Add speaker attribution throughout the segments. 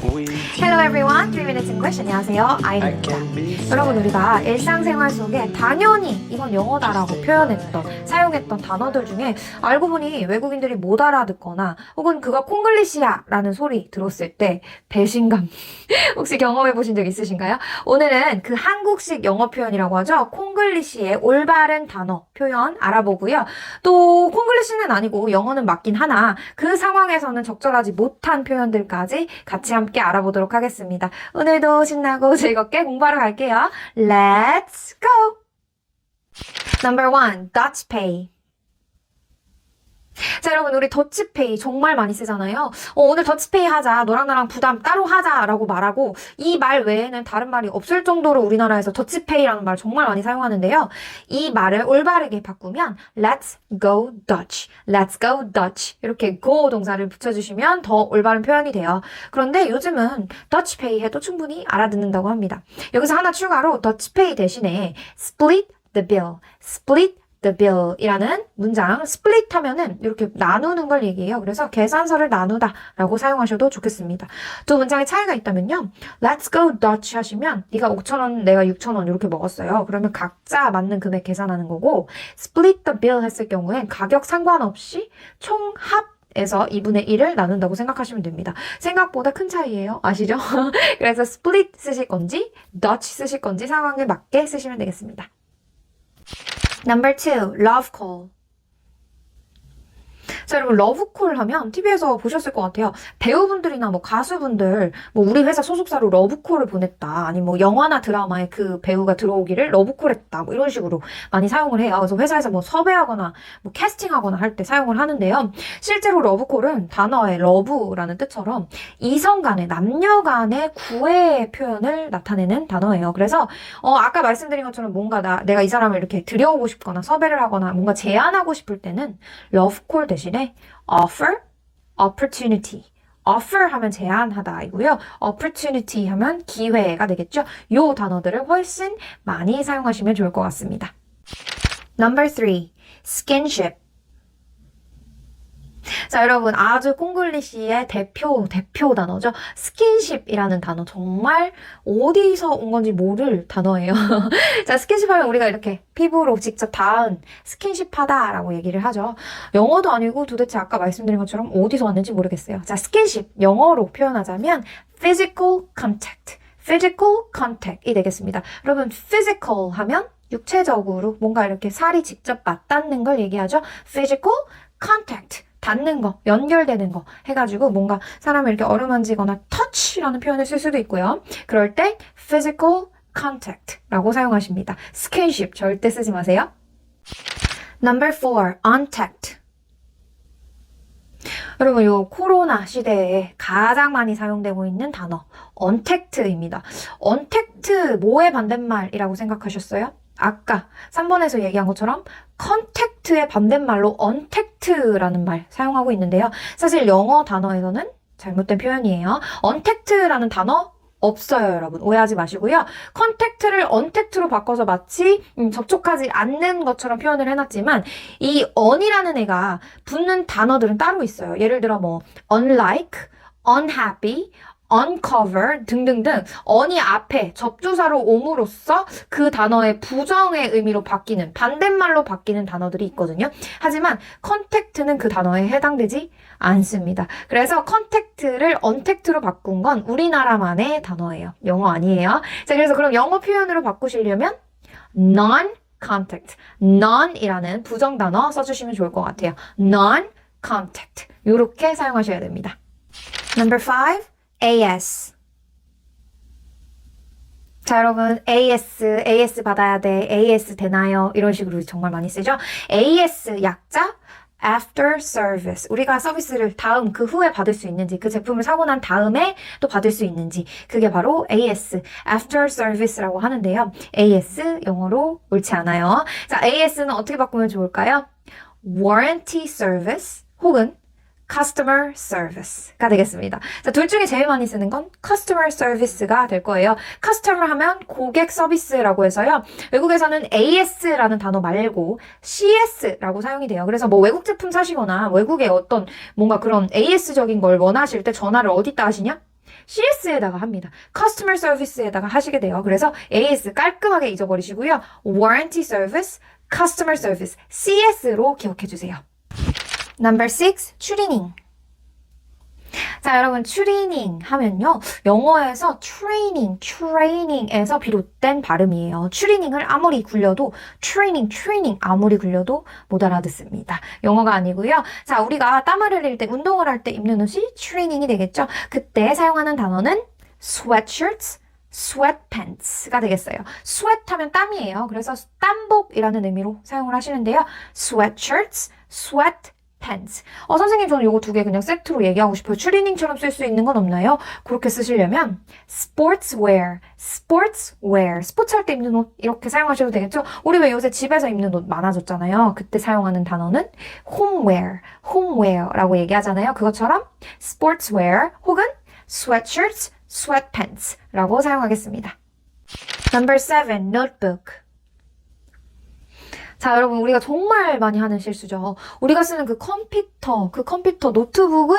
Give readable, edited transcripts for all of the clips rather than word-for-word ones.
Speaker 1: Hello everyone, 3 Minutes English. 안녕하세요, 아이입니다. 여러분, 우리가 일상생활 속에 당연히 이건 영어다라고 표현했던, 사용했던 단어들 중에 알고 보니 외국인들이 못 알아듣거나 혹은 그가 콩글리시야 라는 소리 들었을 때 배신감 혹시 경험해 보신 적 있으신가요? 오늘은 그 한국식 영어 표현이라고 하죠. 콩글리시의 올바른 단어 표현 알아보고요. 또 콩글리시는 아니고 영어는 맞긴 하나 그 상황에서는 적절하지 못한 표현들까지 같이 함께 알아보도록 하겠습니다. 오늘도 신나고 즐겁게 공부하러 갈게요. Let's go! Number 1, Dutch Pay. 자, 여러분, 우리 더치페이 정말 많이 쓰잖아요. 오늘 더치페이 하자, 너랑 나랑 부담 따로 하자라고 말하고 이 말 외에는 다른 말이 없을 정도로 우리나라에서 더치페이라는 말 정말 많이 사용하는데요. 이 말을 올바르게 바꾸면 Let's go Dutch, Let's go Dutch 이렇게 go 동사를 붙여주시면 더 올바른 표현이 돼요. 그런데 요즘은 더치페이 해도 충분히 알아듣는다고 합니다. 여기서 하나 추가로 더치페이 대신에 split the bill, split the bill 이라는 문장, split 하면은 이렇게 나누는 걸 얘기해요. 그래서 계산서를 나누다 라고 사용하셔도 좋겠습니다. 두 문장의 차이가 있다면요. Let's go Dutch 하시면 네가 5,000원, 내가 6,000원 이렇게 먹었어요. 그러면 각자 맞는 금액 계산하는 거고 split the bill 했을 경우엔 가격 상관없이 총합에서 2분의 1을 나눈다고 생각하시면 됩니다. 생각보다 큰 차이예요. 아시죠? 그래서 split 쓰실 건지 Dutch 쓰실 건지 상황에 맞게 쓰시면 되겠습니다. Number 2, love call. 자, 여러분, 러브콜 하면 TV에서 보셨을 것 같아요. 배우분들이나 뭐 가수분들, 뭐 우리 회사 소속사로 러브콜을 보냈다. 아니 뭐 영화나 드라마에 그 배우가 들어오기를 러브콜 했다. 뭐 이런 식으로 많이 사용을 해요. 그래서 회사에서 뭐 섭외하거나 뭐 캐스팅하거나 할 때 사용을 하는데요. 실제로 러브콜은 단어의 러브라는 뜻처럼 이성 간의, 남녀 간의 구애의 표현을 나타내는 단어예요. 그래서 아까 말씀드린 것처럼 뭔가 내가 이 사람을 이렇게 들여오고 싶거나 섭외를 하거나 뭔가 제안하고 싶을 때는 러브콜 대신에 offer, opportunity. offer 하면 제안하다 이고요. opportunity 하면 기회가 되겠죠. 요 단어들을 훨씬 많이 사용하시면 좋을 것 같습니다. Number 3, skinship. 자, 여러분, 아주 콩글리시의 대표 단어죠. 스킨십이라는 단어 정말 어디서 온 건지 모를 단어예요. 자, 스킨십 하면 우리가 이렇게 피부로 직접 닿은 스킨십 하다라고 얘기를 하죠. 영어도 아니고 도대체 아까 말씀드린 것처럼 어디서 왔는지 모르겠어요. 자, 스킨십 영어로 표현하자면 physical contact, physical contact이 되겠습니다. 여러분, physical 하면 육체적으로 뭔가 이렇게 살이 직접 맞닿는 걸 얘기하죠. physical contact. 닿는 거, 연결되는 거 해가지고 뭔가 사람을 이렇게 어루만지거나 touch라는 표현을 쓸 수도 있고요. 그럴 때 physical contact라고 사용하십니다. skinship 절대 쓰지 마세요. Number 4, untact. 여러분, 요 코로나 시대에 가장 많이 사용되고 있는 단어 untact입니다. untact 뭐의 반대말이라고 생각하셨어요? 아까 3번에서 얘기한 것처럼 contact의 반대말로 untact라는 말 사용하고 있는데요. 사실 영어 단어에서는 잘못된 표현이에요. untact라는 단어 없어요, 여러분. 오해하지 마시고요. contact를 untact로 바꿔서 마치 접촉하지 않는 것처럼 표현을 해놨지만 이 on이라는 애가 붙는 단어들은 따로 있어요. 예를 들어 뭐 unlike, unhappy, uncover 등등등 on이 앞에 접두사로 옴으로써 그 단어의 부정의 의미로 바뀌는 반대말로 바뀌는 단어들이 있거든요. 하지만 contact는 그 단어에 해당되지 않습니다. 그래서 contact를 untact로 바꾼 건 우리나라만의 단어예요. 영어 아니에요. 자, 그래서 그럼 영어 표현으로 바꾸시려면 non-contact, non이라는 부정 단어 써주시면 좋을 것 같아요. non-contact 이렇게 사용하셔야 됩니다. Number 5, AS. 자, 여러분, AS 받아야 돼, AS 되나요? 이런 식으로 정말 많이 쓰죠. AS 약자 after service. 우리가 서비스를 다음 그 후에 받을 수 있는지, 그 제품을 사고 난 다음에 또 받을 수 있는지, 그게 바로 AS, after service라고 하는데요. AS 영어로 옳지 않아요. 자, AS는 어떻게 바꾸면 좋을까요? warranty service 혹은 customer service가 되겠습니다. 자, 둘 중에 제일 많이 쓰는 건 customer service가 될 거예요. customer 하면 고객 서비스라고 해서요. 외국에서는 AS라는 단어 말고 CS라고 사용이 돼요. 그래서 뭐 외국 제품 사시거나 외국의 어떤 뭔가 그런 AS적인 걸 원하실 때 전화를 어디다 하시냐? CS에다가 합니다. Customer Service에다가 하시게 돼요. 그래서 AS 깔끔하게 잊어버리시고요. Warranty Service, Customer Service, CS로 기억해 주세요. Number 6, 추리닝. 자, 여러분, 추리닝 하면요. 영어에서 training에서 비롯된 발음이에요. 추리닝을 아무리 굴려도 training 아무리 굴려도 못 알아듣습니다. 영어가 아니고요. 자, 우리가 땀을 흘릴 때, 운동을 할 때 입는 옷이 추리닝이 되겠죠. 그때 사용하는 단어는 sweatshirts, sweatpants가 되겠어요. sweat 하면 땀이에요. 그래서 땀복이라는 의미로 사용을 하시는데요. sweatshirts, sweatpants. 선생님, 저는 요거 두 개 그냥 세트로 얘기하고 싶어요. 추리닝처럼 쓸 수 있는 건 없나요? 그렇게 쓰시려면 sportswear, 스포츠 할 때 입는 옷 이렇게 사용하셔도 되겠죠? 우리 왜 요새 집에서 입는 옷 많아졌잖아요. 그때 사용하는 단어는 homewear라고 얘기하잖아요. 그것처럼 sportswear 혹은 sweatshirts, sweatpants라고 사용하겠습니다. Number 7, notebook. 자, 여러분, 우리가 정말 많이 하는 실수죠. 우리가 쓰는 그 컴퓨터, 노트북은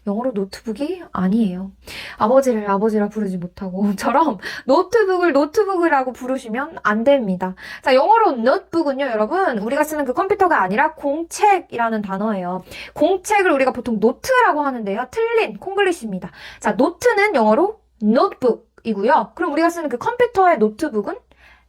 Speaker 1: 영어로 노트북이 아니에요. 아버지를 아버지라 부르지 못하고 처럼 노트북이라고 부르시면 안 됩니다. 자, 영어로 notebook은요, 여러분, 우리가 쓰는 그 컴퓨터가 아니라 공책이라는 단어예요. 공책을 우리가 보통 노트라고 하는데요. 틀린 콩글리시입니다. 자, 노트는 영어로 notebook이고요. 그럼 우리가 쓰는 그 컴퓨터의 노트북은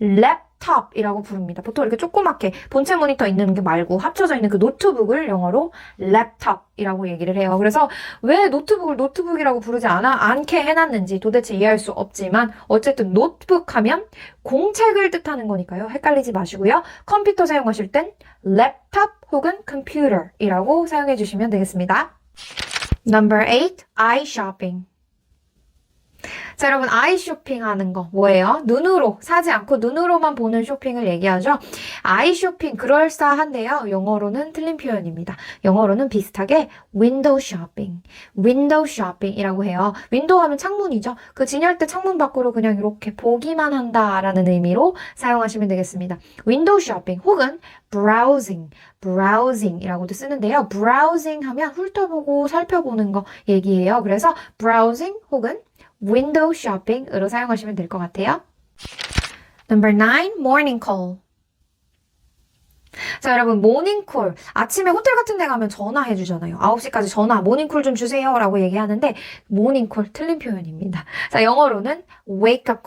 Speaker 1: 랩탑이라고 부릅니다. 보통 이렇게 조그맣게 본체 모니터 있는 게 말고 합쳐져 있는 그 노트북을 영어로 랩탑이라고 얘기를 해요. 그래서 왜 노트북을 노트북이라고 부르지 않게 해놨는지 도대체 이해할 수 없지만 어쨌든 노트북 하면 공책을 뜻하는 거니까요. 헷갈리지 마시고요. 컴퓨터 사용하실 땐 랩탑 혹은 컴퓨터이라고 사용해 주시면 되겠습니다. Number 8, eye shopping. 자, 여러분, 아이 쇼핑하는 거 뭐예요? 눈으로 사지 않고 눈으로만 보는 쇼핑을 얘기하죠. 아이 쇼핑 그럴싸한데요. 영어로는 틀린 표현입니다. 영어로는 비슷하게 윈도우 쇼핑이라고 해요. 윈도우 하면 창문이죠. 그 진열대 창문 밖으로 그냥 이렇게 보기만 한다라는 의미로 사용하시면 되겠습니다. 윈도우 쇼핑 혹은 browsing이라고도 쓰는데요. browsing 하면 훑어보고 살펴보는 거 얘기해요. 그래서 browsing 혹은 윈도우 쇼핑으로 사용하시면 될 것 같아요. Number 9, morning call. 자, 여러분, 모닝콜. 아침에 호텔 같은 데 가면 전화해 주잖아요. 9시까지 전화, 모닝콜 좀 주세요 라고 얘기하는데 모닝콜 틀린 표현입니다. 자, 영어로는 wake up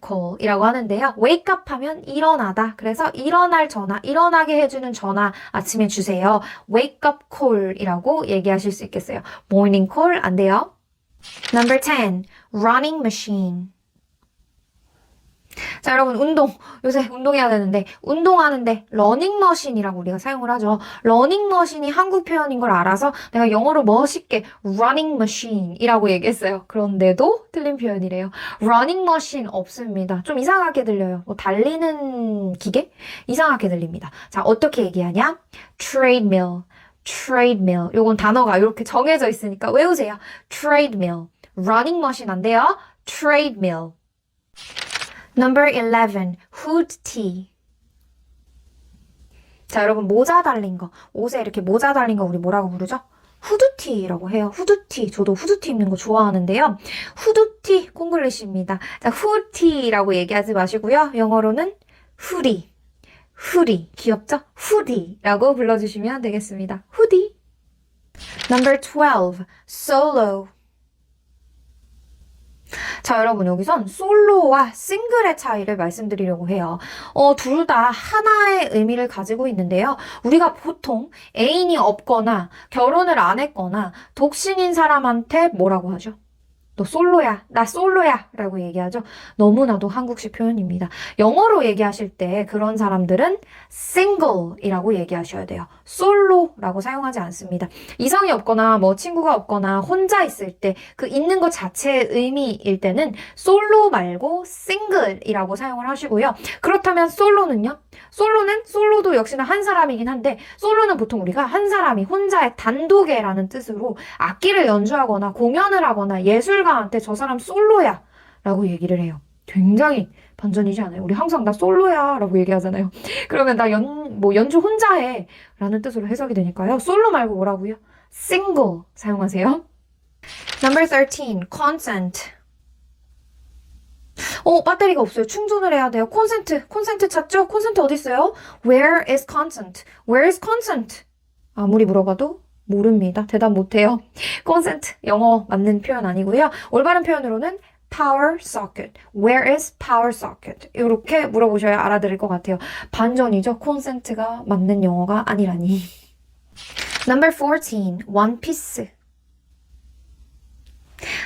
Speaker 1: call 이라고 하는데요. wake up 하면 일어나다. 그래서 일어날 전화, 일어나게 해주는 전화 아침에 주세요. wake up call 이라고 얘기하실 수 있겠어요. morning call 안 돼요. Number 10, running machine. 자, 여러분, 요새 운동해야 되는데, 운동하는데, 러닝머신이라고 우리가 사용을 하죠. 러닝머신이 한국 표현인 걸 알아서 내가 영어로 멋있게 running machine이라고 얘기했어요. 그런데도 틀린 표현이래요. 러닝머신 없습니다. 좀 이상하게 들려요. 뭐 달리는 기계? 이상하게 들립니다. 자, 어떻게 얘기하냐? treadmill. 요건 단어가 이렇게 정해져 있으니까 외우세요. treadmill. running machine 안 돼요. treadmill. Number 11. hood tee. 자, 여러분, 모자 달린 거. 옷에 이렇게 모자 달린 거 우리 뭐라고 부르죠? 후드티라고 해요. 후드티. 저도 후드티 입는 거 좋아하는데요. 후드티 콩글리시입니다. 자, 후드티라고 얘기하지 마시고요. 영어로는 후디. 귀엽죠? 후디라고 불러주시면 되겠습니다. 후디. Number 12. solo. 자, 여러분, 여기선 솔로와 싱글의 차이를 말씀드리려고 해요. 둘 다 하나의 의미를 가지고 있는데요. 우리가 보통 애인이 없거나 결혼을 안 했거나 독신인 사람한테 뭐라고 하죠? 너 솔로야, 나 솔로야 라고 얘기하죠. 너무나도 한국식 표현입니다. 영어로 얘기하실 때 그런 사람들은 single이라고 얘기하셔야 돼요. 솔로라고 사용하지 않습니다. 이성이 없거나 뭐 친구가 없거나 혼자 있을 때 그 있는 것 자체의 의미일 때는 솔로 말고 single이라고 사용을 하시고요. 그렇다면 솔로는요? 솔로도 역시나 한 사람이긴 한데 솔로는 보통 우리가 한 사람이 혼자의 단독애라는 뜻으로 악기를 연주하거나 공연을 하거나 예술가한테 저 사람 솔로야 라고 얘기를 해요. 굉장히 반전이지 않아요? 우리 항상 나 솔로야 라고 얘기하잖아요. 그러면 나 연주 혼자 해 라는 뜻으로 해석이 되니까요. 솔로 말고 뭐라고요? 싱글 사용하세요. Number 13, consent. 배터리가 없어요. 충전을 해야 돼요. 콘센트 찾죠? 콘센트 어디 있어요? Where is consent? Where is consent? 아무리 물어봐도 모릅니다. 대답 못해요. consent, 영어 맞는 표현 아니고요. 올바른 표현으로는 power socket. Where is power socket? 이렇게 물어보셔야 알아들을 것 같아요. 반전이죠. consent가 맞는 영어가 아니라니. Number 14, one piece.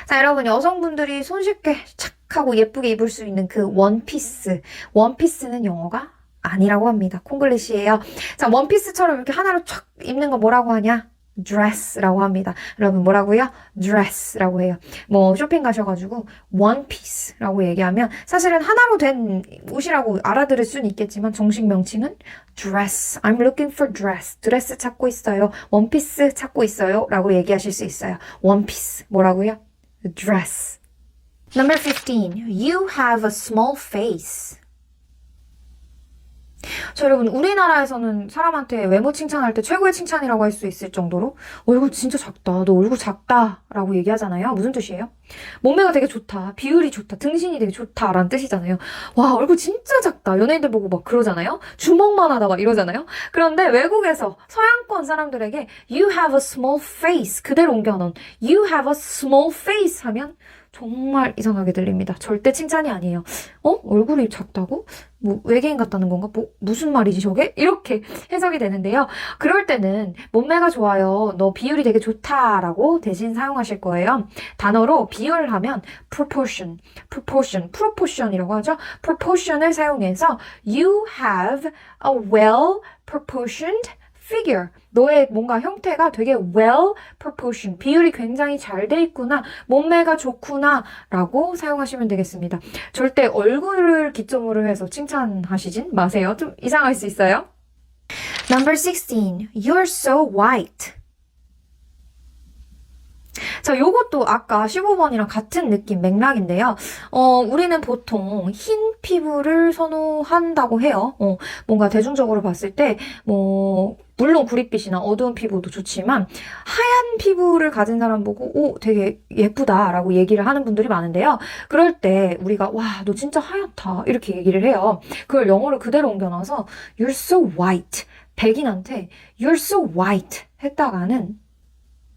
Speaker 1: 자, 여러분, 여성분들이 손쉽게 착하고 예쁘게 입을 수 있는 그 원피스. 원피스는 영어가 아니라고 합니다. 콩글리시예요. 자, 원피스처럼 이렇게 하나로 촥 입는 거 뭐라고 하냐? dress라고 합니다. 여러분 뭐라고요? dress라고 해요. 뭐 쇼핑 가셔가지고 one piece라고 얘기하면 사실은 하나로 된 옷이라고 알아들을 수는 있겠지만 정식 명칭은 dress. I'm looking for dress. 드레스 찾고 있어요. 원피스 찾고 있어요. 라고 얘기하실 수 있어요. one piece. 뭐라고요? dress. Number 15. You have a small face. 자, 여러분, 우리나라에서는 사람한테 외모 칭찬할 때 최고의 칭찬이라고 할 수 있을 정도로 얼굴 진짜 작다, 너 얼굴 작다 라고 얘기하잖아요. 무슨 뜻이에요? 몸매가 되게 좋다, 비율이 좋다, 등신이 되게 좋다 라는 뜻이잖아요. 와, 얼굴 진짜 작다. 연예인들 보고 막 그러잖아요. 주먹만 하다 막 이러잖아요. 그런데 외국에서 서양권 사람들에게 You have a small face 그대로 옮겨놓은 You have a small face 하면 정말 이상하게 들립니다. 절대 칭찬이 아니에요. 얼굴이 작다고? 뭐 외계인 같다는 건가? 무슨 말이지 저게? 이렇게 해석이 되는데요. 그럴 때는 몸매가 좋아요. 너 비율이 되게 좋다라고 대신 사용하실 거예요. 단어로 비율을 하면 proportion이라고 하죠. proportion을 사용해서 you have a well proportioned figure. 너의 뭔가 형태가 되게 well proportioned, 비율이 굉장히 잘 돼 있구나, 몸매가 좋구나 라고 사용하시면 되겠습니다. 절대 얼굴을 기점으로 해서 칭찬하시진 마세요. 좀 이상할 수 있어요. Number 16. You're so white. 자, 요것도 아까 15번이랑 같은 느낌, 맥락인데요. 우리는 보통 흰 피부를 선호한다고 해요. 뭔가 대중적으로 봤을 때, 물론 구릿빛이나 어두운 피부도 좋지만, 하얀 피부를 가진 사람 보고, 되게 예쁘다라고 얘기를 하는 분들이 많은데요. 그럴 때 우리가, 와, 너 진짜 하얗다. 이렇게 얘기를 해요. 그걸 영어로 그대로 옮겨놔서, You're so white. 백인한테, You're so white. 했다가는,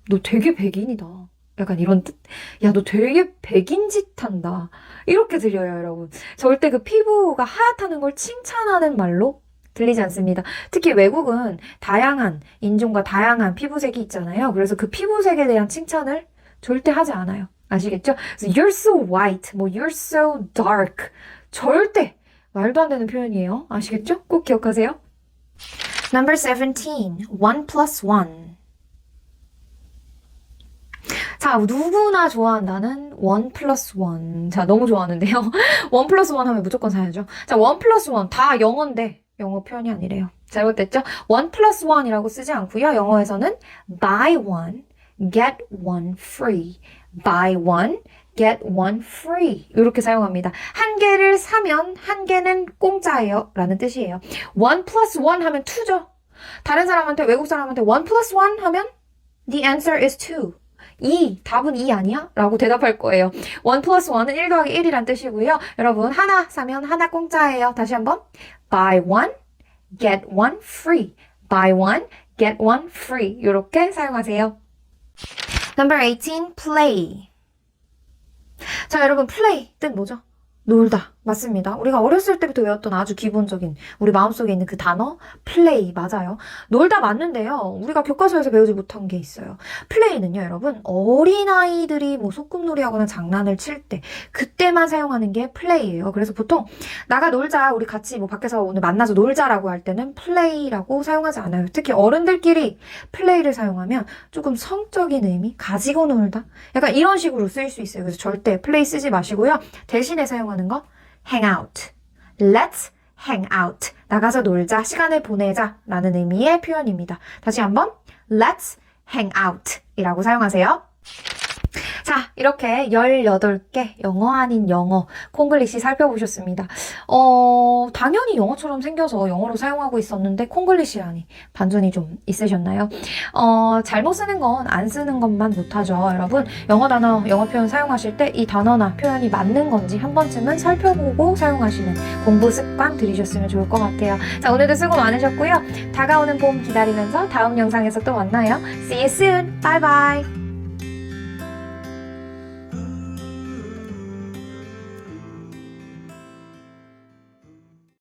Speaker 1: 너 되게 백인이다. 약간 이런 뜻? 야, 너 되게 백인 짓 한다. 이렇게 들려요, 여러분. 절대 그 피부가 하얗다는 걸 칭찬하는 말로 들리지 않습니다. 특히 외국은 다양한 인종과 다양한 피부색이 있잖아요. 그래서 그 피부색에 대한 칭찬을 절대 하지 않아요. 아시겠죠? 그래서 you're so white, you're so dark. 절대 말도 안 되는 표현이에요. 아시겠죠? 꼭 기억하세요. Number 17. 1+1. 자, 누구나 좋아한다는 1+1. 자, 너무 좋아하는데요. 1+1 하면 무조건 사야죠. 자, 1+1 다 영어인데 영어 표현이 아니래요. 잘못됐죠? 1+1이라고 쓰지 않고요. 영어에서는 buy one, get one free. buy one, get one free. 이렇게 사용합니다. 한 개를 사면 한 개는 공짜예요. 라는 뜻이에요. 1+1 하면 2죠. 다른 사람한테, 외국 사람한테 1+1 하면 the answer is 2. 답은 2 아니야? 라고 대답할 거예요. 1+1은 1 더하기 1이란 뜻이고요. 여러분, 하나 사면 하나 공짜예요. 다시 한번. buy one, get one free. buy one, get one free. 이렇게 사용하세요. Number 18, play. 자, 여러분, play 뜻 뭐죠? 놀다. 맞습니다. 우리가 어렸을 때부터 외웠던 아주 기본적인 우리 마음속에 있는 그 단어 play 맞아요. 놀다 맞는데요. 우리가 교과서에서 배우지 못한 게 있어요. play는요, 여러분, 어린아이들이 소꿉놀이 하거나 장난을 칠 때 그때만 사용하는 게 play예요. 그래서 보통 나가 놀자, 우리 같이 밖에서 오늘 만나서 놀자라고 할 때는 play라고 사용하지 않아요. 특히 어른들끼리 play를 사용하면 조금 성적인 의미, 가지고 놀다, 약간 이런 식으로 쓰일 수 있어요. 그래서 절대 play 쓰지 마시고요. 대신에 사용하는 거 hang out. Let's hang out. 나가서 놀자, 시간을 보내자 라는 의미의 표현입니다. 다시 한번 Let's hang out 이라고 사용하세요. 자, 자, 이렇게 18개 영어 아닌 영어 콩글리시 살펴보셨습니다. 당연히 영어처럼 생겨서 영어로 사용하고 있었는데 콩글리시라니 반전이 좀 있으셨나요? 잘못 쓰는 건 안 쓰는 것만 못하죠. 여러분, 영어 단어, 영어 표현 사용하실 때 이 단어나 표현이 맞는 건지 한 번쯤은 살펴보고 사용하시는 공부 습관 들이셨으면 좋을 것 같아요. 자, 오늘도 수고 많으셨고요. 다가오는 봄 기다리면서 다음 영상에서 또 만나요. See you soon. Bye bye.